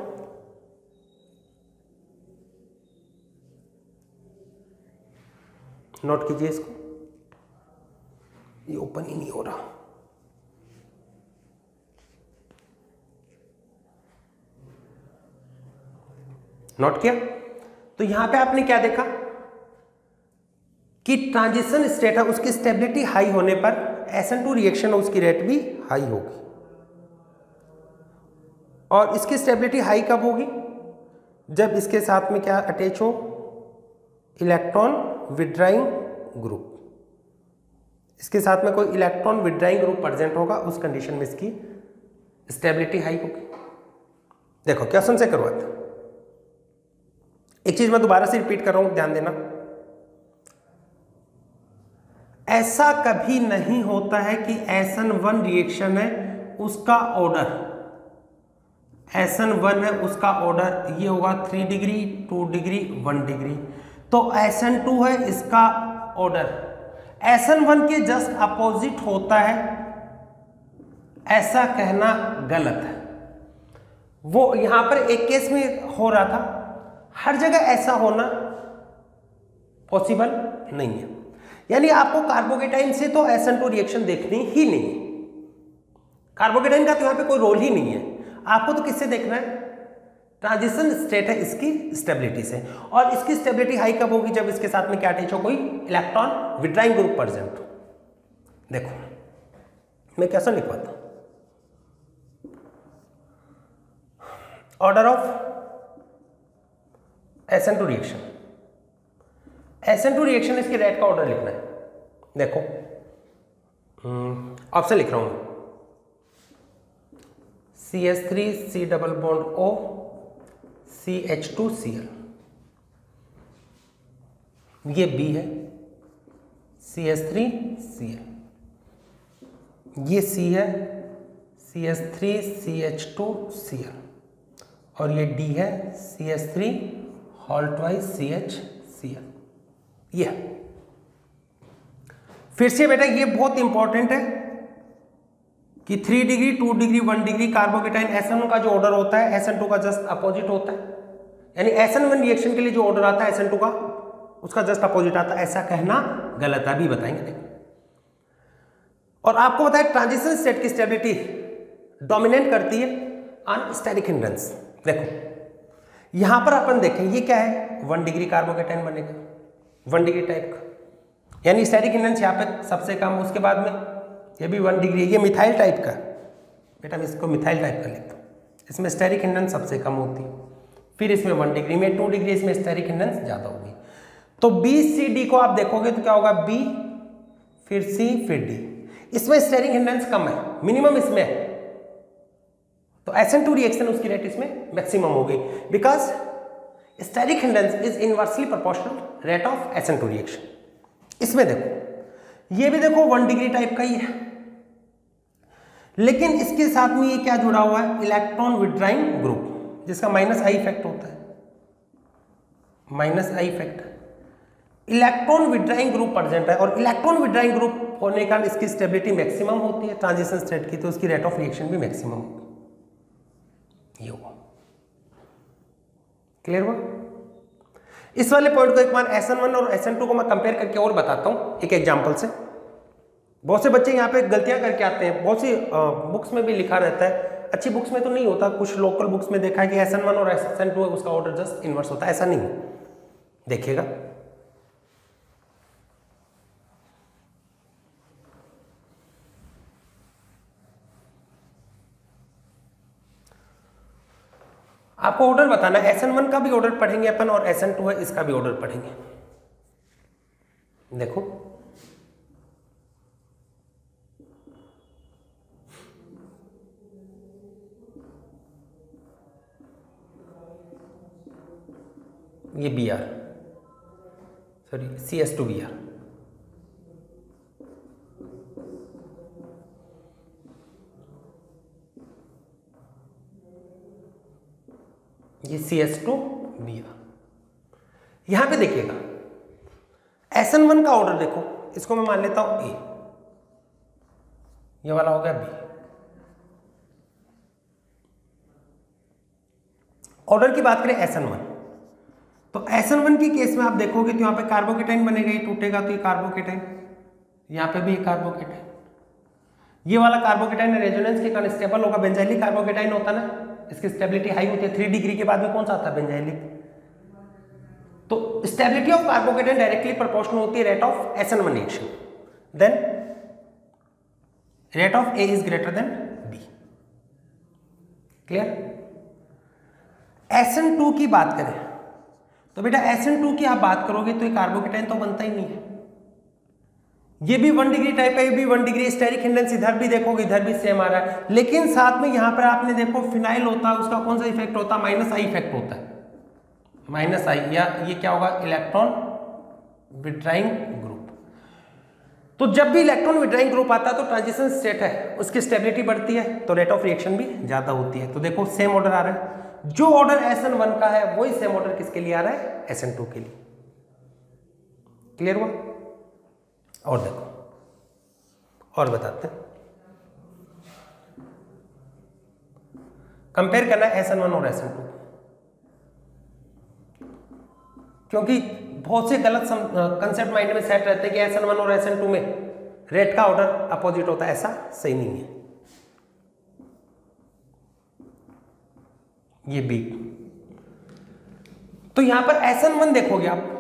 नोट कीजिए इसको, ये ओपन ही नहीं हो रहा। नोट किया? तो यहां पे आपने क्या देखा कि ट्रांजिशन स्टेट है, उसकी स्टेबिलिटी हाई होने पर SN2 रिएक्शन उसकी रेट भी हाई होगी। और इसकी स्टेबिलिटी हाई कब होगी? जब इसके साथ में क्या अटैच हो? Electron withdrawing group. इसके साथ में कोई इलेक्ट्रॉन विड्राइंग ग्रुप प्रेजेंट होगा, उस कंडीशन में इसकी स्टेबिलिटी हाई होगी। देखो क्वेश्चन से करवाते हैं। एक चीज मैं दोबारा से रिपीट कर रहा हूं, ध्यान देना। ऐसा कभी नहीं होता है कि SN1 रिएक्शन है उसका ऑर्डर, SN1 है उसका ऑर्डर ये होगा 3 डिग्री 2 डिग्री 1 डिग्री, तो SN2 है इसका ऑर्डर SN1 के जस्ट अपोजिट होता है, ऐसा कहना गलत है। वो यहां पर एक केस में हो रहा था, हर जगह ऐसा होना पॉसिबल नहीं है। यानी आपको कार्बोकेटाइन से तो SN2 रिएक्शन देखनी ही नहीं है, कार्बोकेटाइन का तो यहां पे कोई रोल ही नहीं है। आपको तो किससे देखना है? ट्रांजिशन स्टेट है इसकी स्टेबिलिटी से। और इसकी स्टेबिलिटी हाई कब होगी? जब इसके साथ में क्या अटैच हो? कोई इलेक्ट्रॉन विड्राइंग ग्रुप प्रेजेंट हो। देखो मैं कैसा लिखवाता हूं, order of SN2 reaction, SN2 reaction इसके रेट का ऑर्डर लिखना है। देखो ऑप्शन लिख रहा हूं, CH3 C double bond O CH2Cl, ये B है CH3Cl, ये C है CH3CH2Cl, और ये D है CH3 होल ट्वाइस CHCl। ये फिर से बेटा ये बहुत इंपॉर्टेंट है कि 3 degree 2 degree 1 degree carbocation SN1 का जो ऑर्डर होता है SN2 का जस्ट अपोजिट होता है। यानी SN1 रिएक्शन के लिए जो ऑर्डर आता है SN2 का, उसका जस्ट अपोजिट आता है, ऐसा कहना गलत है, अभी बताएंगे। देखो और आपको बताया ट्रांजिशन स्टेट की स्टेबिलिटी डोमिनेट करती है ऑन स्टेरिक हिंड्रेंस। देखो यहां पर अपन देखें ये क्या है, 1 डिग्री कार्बोकेटाइन बनेगा 1 डिग्री टाइप का, यानी स्टेरिक हिंड्रेंस यहाँ पे सबसे कम। उसके बाद में ये भी 1 डिग्री, ये मिथाइल टाइप का बेटा, मैं इसको मिथाइल टाइप का लिखता हूँ, इसमें स्टेरिक हिंड्रेंस सबसे कम होती है। फिर इसमें 1 डिग्री में 2 डिग्री इसमें स्टेरिक हिंड्रेंस ज़्यादा होगी। तो B C D को आप देखोगे तो क्या होगा, B फिर C फिर D, इसमें स्टेरिक हिंड्रेंस कम है, मिनिमम इसमें है, तो SN2 रिएक्शन उसकी रेट इसमें मैक्सिमम होगी, because steric hindrance is inversely proportional rate of SN2 reaction. इसमें देखो ये भी देखो 1 डिग्री टाइप का ही है, लेकिन इसके साथ में ये क्या जुड़ा हुआ है, इलेक्ट्रॉन विड्राइंग ग्रुप, जिसका माइनस आई इफेक्ट होता है, minus I effect. Electron withdrawing group present है, और इलेक्ट्रॉन विड्राइंग ग्रुप होने का इसकी स्टेबिलिटी मैक्सिमम होती है ट्रांजिशन स्टेट की, तो उसकी रेट ऑफ रिएक्शन भी मैक्सिमम होगी। ये हुआ क्लियर हुआ? इस वाले पॉइंट को एक बार SN1 और SN2 को मैं कंपेयर करके और बताता हूं एक एग्जांपल से। बहुत से बच्चे यहाँ पे गलतियां करके आते हैं, बहुत सी बुक्स में भी लिखा रहता है, अच्छी बुक्स में तो नहीं होता, कुछ लोकल बुक्स में देखा है कि SN1 और SN2 है उसका ऑर्डर जस्ट इनवर्स होता है, ऐसा नहीं है। देखिएगा आपको ऑर्डर बताना है, SN1 का भी ऑर्डर पढ़ेंगे अपन और SN2 है इसका भी ऑर्डर पढ़ेंगे। देखो ये Br, सॉरी CS2Br, ये CS2Br। यहां पे देखिएगा SN1 का ऑर्डर देखो, इसको मैं मान लेता हूं A, ये वाला हो गया B। ऑर्डर की बात करें SN1, तो SN1 की केस में आप देखोगे तो यहां पे कार्बोकेटाइन बनेगा, ये टूटेगा तो ये कार्बोकेटाइन, यहां पे भी एक कार्बोकेटाइन, ये वाला कार्बोकेटाइन रेजोनेंस के कारण स्टेबल होगा, बेंजाइलिक कार्बोकेटाइन होता ना, इसकी स्टेबिलिटी हाई होती है। 3 डिग्री के बाद में कौन सा आता है, बेंजाइलिक, तो stability of carbocation directly proportional होती है rate of SN1 reaction, then rate of A is greater than B। Clear? SN2 की बात करें तो बेटा SN2 की आप बात करोगे तो ये कार्बोकेटाइन तो बनता ही नहीं है। ये भी 1 डिग्री टाइप है, ये भी 1 डिग्री। स्टेरिक हिंडेंस इधर भी देखोगे, इधर भी सेम आ रहा है, लेकिन साथ में यहां पर आपने देखो फिनाइल होता है, उसका कौन सा इफेक्ट होता है? -I इफेक्ट होता है, -I, या ये क्या होगा? Electron withdrawing group. तो जब भी इलेक्ट्रॉन विड्राइंग ग्रुप आता है तो ट्रांजिशन स्टेट है, उसकी स्टेबिलिटी बढ़ती है तो रेट ऑफ रिएक्शन भी ज्यादा होती है। तो देखो सेम ऑर्डर आ रहा है, जो ऑर्डर SN1 का है वही सेम ऑर्डर किसके लिए आ रहा है? SN2 के लिए। क्लियर हुआ? और देखो और बताते हैं, कंपेयर करना है SN1 और SN2, क्योंकि बहुत से गलत कंसेप्ट माइंड में सेट रहते हैं कि SN1 और SN2 में रेट का ऑर्डर अपोजिट होता है, ऐसा सही नहीं है। ये B, तो यहां पर SN1 देखोगे आप,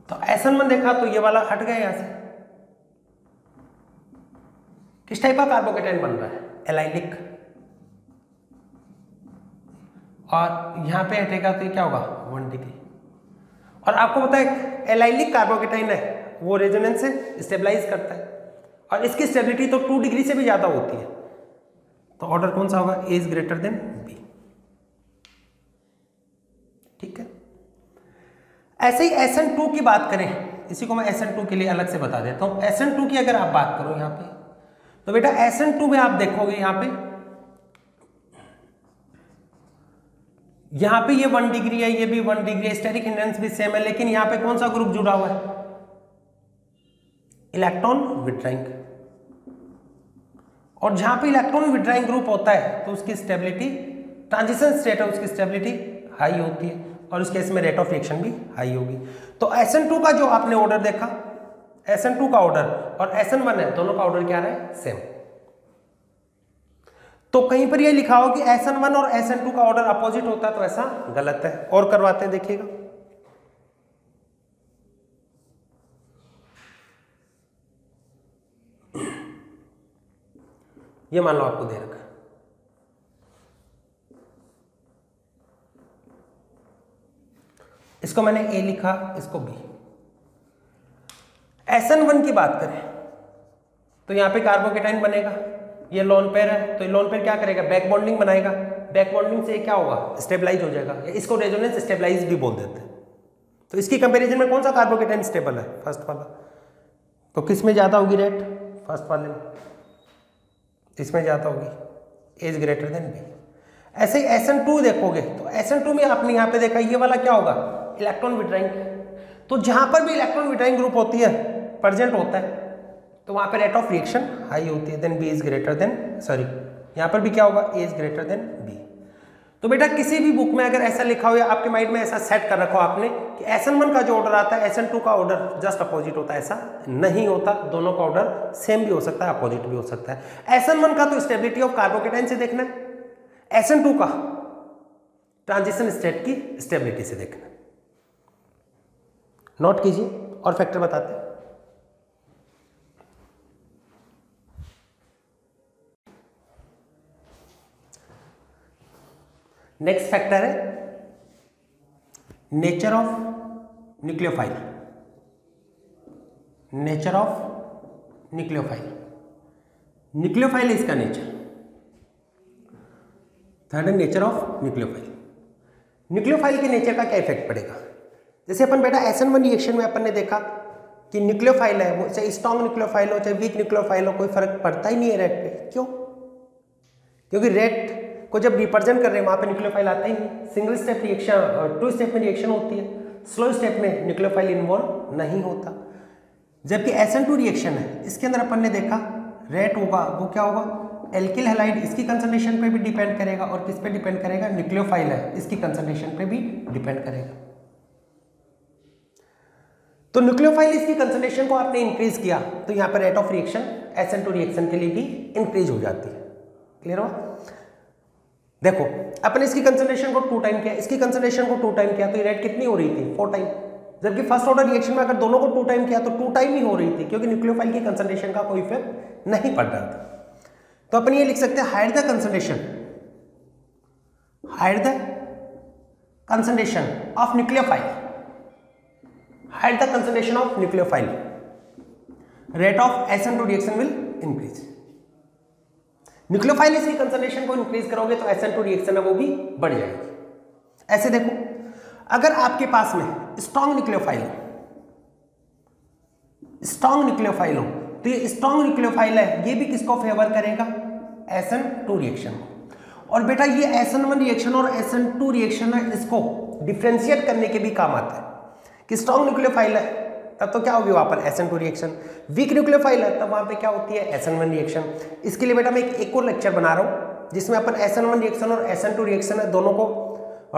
तो SN1 देखा तो ये वाला हट गया यहां से। किस टाइप का कार्बोकेटाइन बन रहा है? एलाइलिक। और यहां पे हटेगा तो ये क्या होगा? 1 डिग्री। और आपको पता है एलाइलिक कार्बोकेटाइन है वो रेजोनेंस से स्टेबलाइज करता है, और इसकी स्टेबिलिटी तो 2 डिग्री से भी ज्यादा होती है। तो ऑर्डर कौन सा होगा? A is greater than B। ठीक है। ऐसे ही SN2 की बात करें, इसी को मैं SN2 के लिए अलग से बता देता हूं। SN2 की अगर आप बात करो यहां पे, तो बेटा SN2 में आप देखोगे यहां पे ये 1 डिग्री है, ये भी 1 डिग्री है, स्टेरिक हिंडेंस भी सेम है, लेकिन यहां पे कौन सा ग्रुप जुड़ा हुआ है? Electron withdrawing. और जहां पे इलेक्ट्रॉन विड्राइंग ग्रुप होता है तो उसकी स्टेबिलिटी, ट्रांजिशन स्टेट है, उसकी स्टेबिलिटी हाई होती है, और उस केस में रेट ऑफ रिएक्शन भी हाई होगी। तो SN2 का जो आपने ऑर्डर देखा, SN2 का ऑर्डर और SN1 है, दोनों का ऑर्डर क्या रहा है? सेम। तो कहीं पर ये लिखा हो कि SN1 और SN2 का ऑर्डर अपोजिट होता है तो ऐसा गलत है। और करवाते हैं, देखिएगा। ये मान लो आपको दे रखा है, इसको मैंने A लिखा, इसको B। SN1 की बात करें तो यहां पे कार्बोकेटाइन बनेगा, ये लोन पेयर है, तो ये लोन पेयर क्या करेगा? बैक बॉन्डिंग बनाएगा। बैक बॉन्डिंग से क्या होगा? स्टेबलाइज हो जाएगा, इसको रेजोनेंस स्टेबलाइज भी बोल देते हैं। तो इसकी कंपैरिजन में कौन सा कार्बोकेटाइन स्टेबल है? फर्स्ट वाला। तो किस में ज्यादा होगी रेट? फर्स्ट वाले में। इसमें ज्यादा होगी, A is greater than B। ऐसे ही SN2 देखोगे तो SN2 में आपने यहाँ पे देखा ये वाला क्या होगा? Electron withdrawing. तो जहां पर भी इलेक्ट्रॉन विड्राइंग ग्रुप होती है, प्रेजेंट होता है, तो वहां पे रेट ऑफ रिएक्शन हाई होती है, then B is greater than, sorry यहां पर भी क्या होगा? A is greater than B। तो बेटा किसी भी बुक में अगर ऐसा लिखा हो या आपके माइंड में ऐसा सेट कर रखो आपने कि SN1 का जो ऑर्डर आता है SN2 का ऑर्डर जस्ट अपोजिट होता है, ऐसा नहीं होता। दोनों का ऑर्डर सेम भी हो सकता है, अपोजिट भी हो सकता है। SN1 का तो स्टेबिलिटी ऑफ कार्बोकेटाइन से देखना है, SN2 का ट्रांजिशन स्टेट की स्टेबिलिटी से देखना है। नोट कीजिए और फैक्टर बताते हैं। नेक्स्ट फैक्टर है nature of nucleophile. Nature of nucleophile, nucleophile है इसका नेचर। थर्ड है नेचर ऑफ न्यूक्लियोफाइल। न्यूक्लियोफाइल के नेचर का क्या इफेक्ट पड़ेगा? जैसे अपन बेटा SN1 रिएक्शन में अपन ने देखा कि न्यूक्लियोफाइल है, वो चाहे स्ट्रॉन्ग न्यूक्लियोफाइल हो चाहे वीक न्यूक्लियोफाइल हो, कोई फर्क पड़ता ही नहीं है रेट पे। क्यों? क्योंकि रेट को जब रिप्रेजेंट कर रहे हैं वहां पे न्यूक्लियोफाइल आता ही नहीं। सिंगल स्टेप रिएक्शन, 2 स्टेप में रिएक्शन होती है, स्लो स्टेप में न्यूक्लियोफाइल इन्वॉल्व नहीं होता। जबकि SN2 रिएक्शन है, इसके अंदर अपन ने देखा रेट होगा, वो क्या होगा? एल्किल हैलाइड, इसकी कंसंट्रेशन पे भी डिपेंड करेगा, और किस पे डिपेंड करेगा? न्यूक्लियोफाइल है, इसकी कंसंट्रेशन पे भी डिपेंड करेगा। तो न्यूक्लियोफाइल इसकी कंसंट्रेशन को आपने इंक्रीज किया तो यहाँ पर rate of reaction SN2 reaction के लिए भी इंक्रीज हो जाती है। क्लियर हो? देखो अपन इसकी कंसंट्रेशन को 2 टाइम किया, इसकी कंसंट्रेशन को 2 टाइम किया, तो ये रेट कितनी हो रही थी 4 टाइम, जबकि फर्स्ट ऑर्डर रिएक्शन में अगर दोनों को 2 टाइम किया तो 2 टाइम ही हो रही थी, क्योंकि न्यूक्लियोफाइल की कंसंट्रेशन का कोई इफेक्ट नहीं पड़ रहा था। तो अपन ये लिख सकते हैं higher the concentration of nucleophile, higher the concentration of nucleophile, rate of SN2 reaction will increase. Nucleophile इसकी कंसंट्रेशन को इंक्रीज करोगे तो SN2 रिएक्शन है वो भी बढ़ जाएगी। ऐसे देखो, अगर आपके पास में स्ट्रॉन्ग न्यूक्लियोफाइल हो तो ये स्ट्रॉन्ग न्यूक्लियोफाइल है, ये भी किसको फेवर करेगा, SN2 रिएक्शन को। और बेटा ये SN1 रिएक्शन और SN2 रिएक्शन है, इसको डिफ्रेंशिएट करने के भी काम आता है कि स्ट्रॉन्ग न्यूक्लियोफाइल है तब तो क्या होगी वहां पर SN2 रिएक्शन, वीक न्यूक्लियोफाइल है तब वहां पे क्या होती है SN1 रिएक्शन। इसके लिए बेटा मैं एक और लेक्चर बना रहा हूं जिसमें अपन SN1 रिएक्शन और SN2 रिएक्शन है दोनों को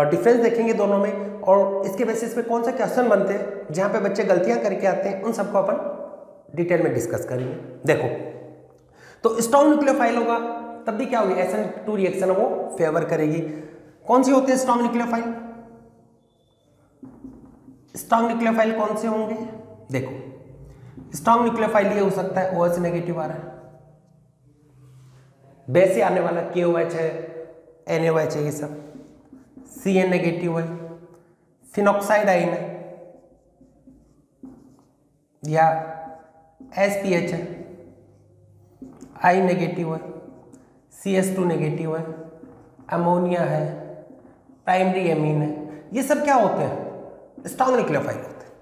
डिफरेंस देखेंगे दोनों में, और इसके बेसिस पे कौन सा क्वेश्चन बनते हैं जहां पे बच्चे गलतियां करके आते हैं, उन सबको अपन डिटेल में डिस्कस करेंगे। देखो तो स्ट्रॉन्ग न्यूक्लियोफाइल होगा तब भी क्या होगी, SN2 रिएक्शन वो फेवर करेगी। कौन सी होती है स्ट्रॉन्ग न्यूक्लियोफाइल, स्ट्रॉन्ग न्यूक्लियोफाइल कौन से होंगे, देखो स्ट्रॉन्ग न्यूक्लियोफाइल ये हो सकता है OH नेगेटिव आ रहा है, बेस से आने वाला KOH है, NaOH है, ये सब Cn नेगेटिव है, फिनॉक्साइड आइन है या SPH है, I नेगेटिव है, CS2 नेगेटिव है, अमोनिया है, प्राइमरी एमीन है, ये सब क्या होते हैं स्ट्रॉन्ग न्यूक्लियोफाइल होते हैं।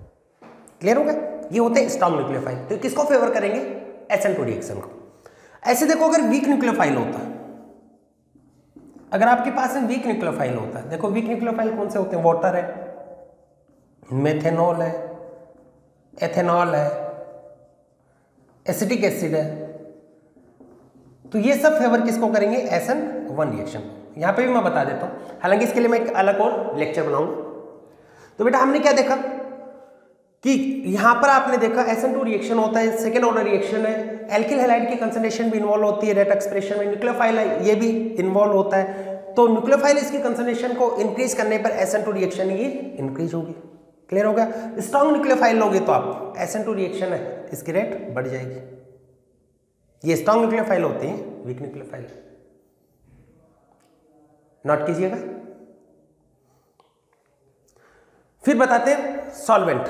क्लियर हो गया, ये होते हैं स्ट्रॉन्ग न्यूक्लियोफाइल। तो किसको फेवर करेंगे, SN2 रिएक्शन को। ऐसे देखो अगर वीक न्यूक्लियोफाइल होता है, अगर आपके पास में वीक न्यूक्लियोफाइल होता है, देखो वीक न्यूक्लियोफाइल कौन से होते हैं, वाटर है, मेथेनॉल है, एथेनॉल है, एसिटिक एसिड है, तो ये सब फेवर किसको करेंगे, SN1 रिएक्शन। यहां पे भी मैं बता देता हूं, हालांकि इसके लिए मैं एक अलग और लेक्चर बनाऊंगा। तो बेटा हमने क्या देखा कि यहां पर आपने देखा SN2 रिएक्शन होता है, सेकेंड ऑर्डर रिएक्शन है, एल्किल हैलाइड की कंसंट्रेशन भी इन्वॉल्व होती है रेट एक्सप्रेशन में, न्यूक्लियोफाइल है ये भी इन्वॉल्व होता है। तो न्यूक्लियोफाइल इसकी कंसंट्रेशन को इंक्रीज करने पर SN2 रिएक्शन ये इंक्रीज होगी। क्लियर हो गया, स्ट्रॉन्ग न्यूक्लियोफाइल लोगे तो आप SN2 रिएक्शन है इसकी रेट बढ़ जाएगी। ये स्ट्रॉन्ग न्यूक्लियोफाइल होते हैं, वीक न्यूक्लियोफाइल नोट कीजिएगा। फिर बताते हैं सॉल्वेंट।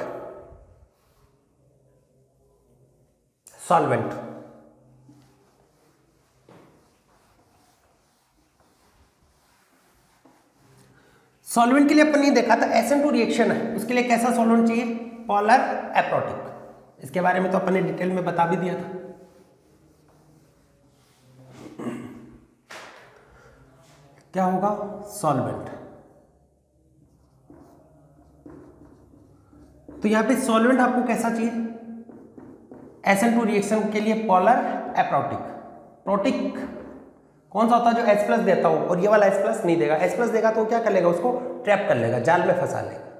सॉल्वेंट के लिए अपन ने देखा था SN2 रिएक्शन है, उसके लिए कैसा सॉल्वेंट चाहिए, पोलर एप्रोटिक। इसके बारे में तो अपन ने डिटेल में बता भी दिया था। क्या होगा सॉल्वेंट, तो यहां पे सॉल्वेंट आपको कैसा चाहिए, SN2 रिएक्शन के लिए पोलर एप्रोटिक। प्रोटिक कौन सा होता है, जो H+ देता हो, और ये वाला H+ नहीं देगा। H+ देगा तो क्या कर लेगा, उसको ट्रैप कर लेगा, जाल में फंसा लेगा।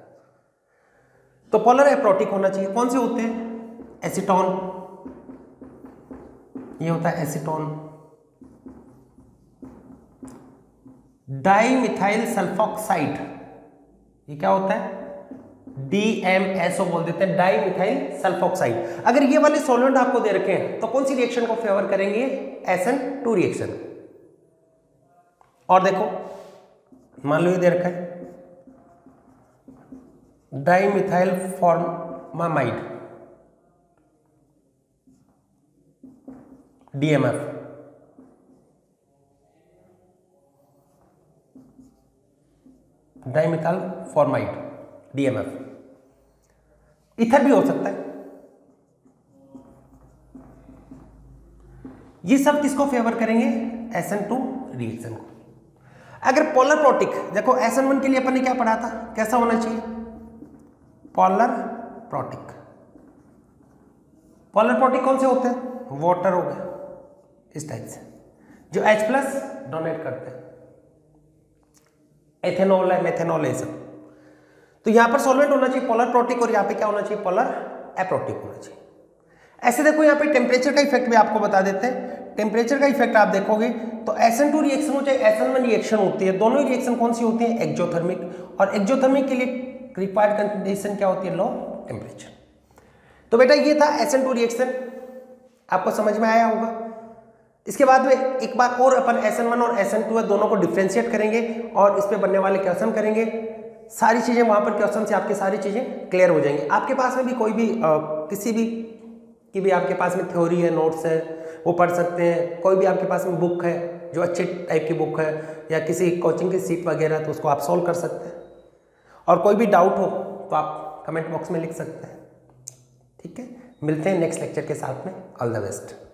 तो पोलर एप्रोटिक होना चाहिए। कौन से होते हैं, एसीटोन, ये होता है एसीटोन, डाइमिथाइल सल्फोक्साइड, ये क्या होता है, DMSO बोल देते हैं, डाइमिथाइल सल्फोक्साइड। अगर ये वाले सॉल्वेंट आपको दे रखे हैं तो कौन सी रिएक्शन को फेवर करेंगे, SN2 रिएक्शन। और देखो मान लो ये दे रखा है dimethyl formamide, DMF, dimethyl formamide, DMF। Ether भी हो सकता है। ये सब किसको फेवर करेंगे, SN2 रिएक्शन को। अगर पोलर प्रोटिक, देखो SN1 के लिए अपन ने क्या पढ़ा था, कैसा होना चाहिए, पोलर प्रोटिक। पोलर प्रोटिक कौन से होते हैं, वाटर हो गया इस टाइप से, जो H+ डोनेट करते हैं, एथेनॉल है, मेथेनॉल है, सब। तो यहां पर सॉल्वेंट होना चाहिए पोलर प्रोटिक, और यहां पे क्या होना चाहिए, पोलर एप्रोटिक होना चाहिए। ऐसे देखो यहाँ पे टेम्परेचर का इफेक्ट भी आपको बता देते हैं। टेम्परेचर का इफेक्ट आप देखोगे तो SN2 रिएक्शन हो चाहे SN1 रिएक्शन होती है, दोनों ही रिएक्शन कौन सी होती है? एक्जोथर्मिक। और एक्जोथर्मिक के लिए रिक्वायर्ड कंडीशन क्या होती है? Low temperature. तो बेटा ये था SN2 रिएक्शन, आपको समझ में आया होगा। इसके बाद में एक बार और अपन SN1 और SN2 है दोनों को डिफ्रेंशिएट करेंगे और इस पे बनने वाले क्वेश्चन करेंगे। सारी चीजें वहां पर क्वेश्चन से आपकी सारी चीजें क्लियर हो जाएंगी। आपके पास में भी कोई भी किसी भी की भी आपके पास में थ्योरी है, नोट्स है, वो पढ़ सकते हैं। कोई भी आपके पास में बुक है जो अच्छे टाइप की बुक है या किसी कोचिंग की सीट वगैरह, तो उसको आप सॉल्व कर सकते हैं। और कोई भी डाउट हो तो आप कमेंट बॉक्स में लिख सकते हैं। ठीक है, मिलते हैं नेक्स्ट लेक्चर के साथ में। All the best.